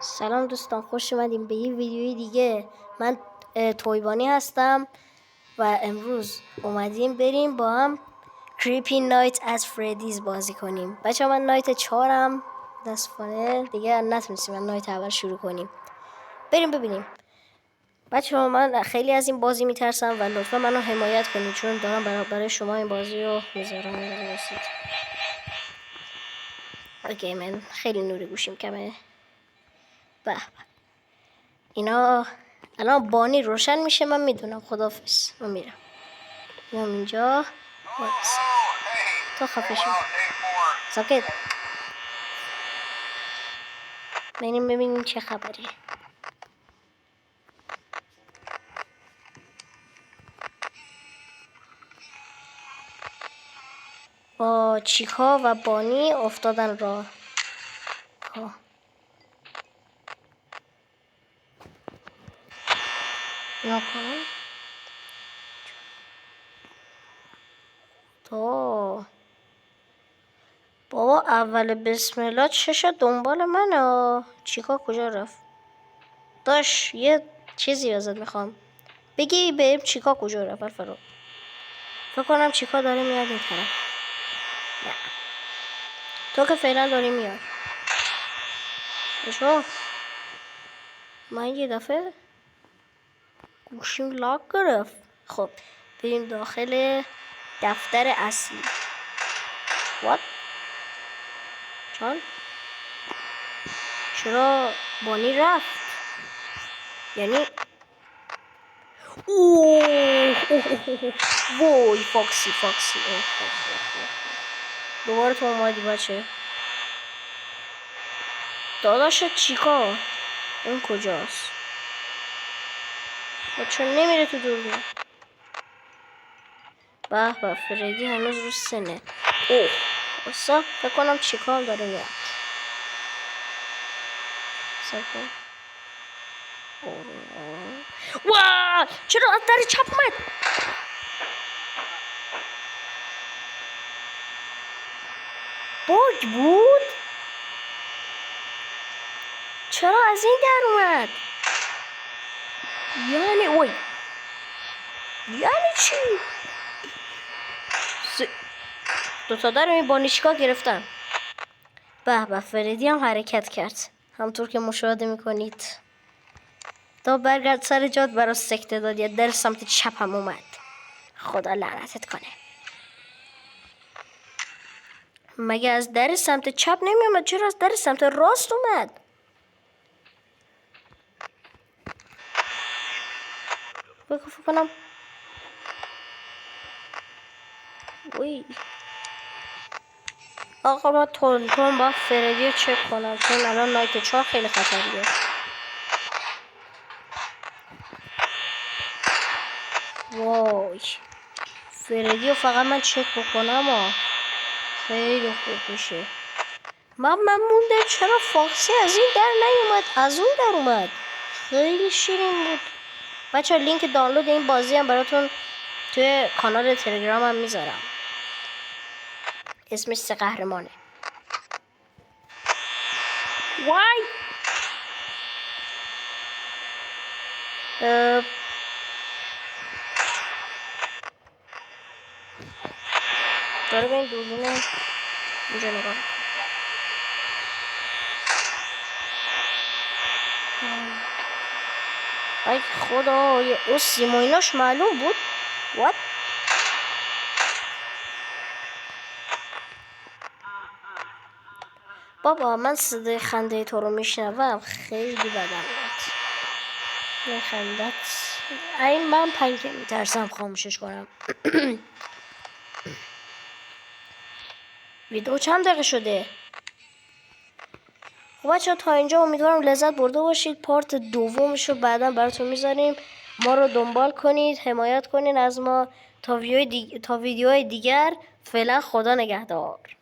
سلام دوستان، خوش اومدیم به یه ویدیوی دیگه. من تویبانی هستم و امروز اومدیم بریم با هم کریپی نایت از فردیز بازی کنیم. بچه من نایت 4م دستفانه دیگه نتونستیم من نایت اول شروع کنیم. بریم ببینیم. بچه من خیلی از این بازی میترسم و لطفا منو حمایت کنید چون دارم برای شما این بازی رو میذارم. اوکی، من خیلی نوری گوشیم کمه. به اینا الان بانی روشن میشه، من میدونم. خدافظ، من میرم. میام اینجا. تو خفه شو، ساکت. بریم ببینیم چه خبری. با چیکا و بانی افتادن راه. نکنم تو بابا اول بسم الله چشا دنبال منه. چیکا کجا رفت؟ داش یه چیزی ازت میخوام بگی به چیکا کجا رفت. الفرا فکر کنم چیکا داره میاد این طرف. نه تو که فعلا داری میاد. بشو من یه دفعه گوشیم لاک گرفت. خب بریم داخل دفتر اصلی. وات جان چرا بانی رفت؟ یعنی وای فاکسی دوباره تو اومدی بچه. داداشت چیکا اون کجاست؟ بچه نمیره تو دوربین. به فردی هنوز رو سنه. اوه اصلا فکر کنم چیکا هم داره میاد. سکن واه چرا از در چپ اومد؟ باگ بود؟ چرا از این در اومد؟ یعنی اوی یعنی چی؟ دوتا در این بانیشکا گرفتن. به فردی هم حرکت کرد همطور که مشاهده میکنید. تا برگرد سر جات برای سکته داد یا در سمت چپ هم اومد. خدا لعنتت کنه. مگه از در سمت چپ نمی اومد؟ چرا از در سمت راست اومد؟ فکر کنم وی آقا ما تون با فردی رو چک کنم چون الان نایت 4 خیلی خطریه. وای فردی رو فقط من چک بکنم خیلی خوب میشه. من موندم چرا فاکسی از این در نیومد از اون در اومد. خیلی شیرین بود. بچه لینک دانلود این بازی هم براتون توی کانال تلگرام هم میذارم. اسمش 3 قهرمانه. وای داره به این دوربینه اینجا نگاه. ای خدا اون سیمویناش معلوم بود. وات بابا من صدای خنده تو رو میشنوم خیلی بدم میاد. این خندت این من پنکه میترسم خاموشش کنم. ویدیو چند دقیقه شده؟ خب بچه تا اینجا امیدوارم لذت برده باشید. پارت دومش رو بعدا براتون میذاریم. ما رو دنبال کنید، حمایت کنید از ما تا ویدیوهای دیگر. فعلا خدا نگهدار.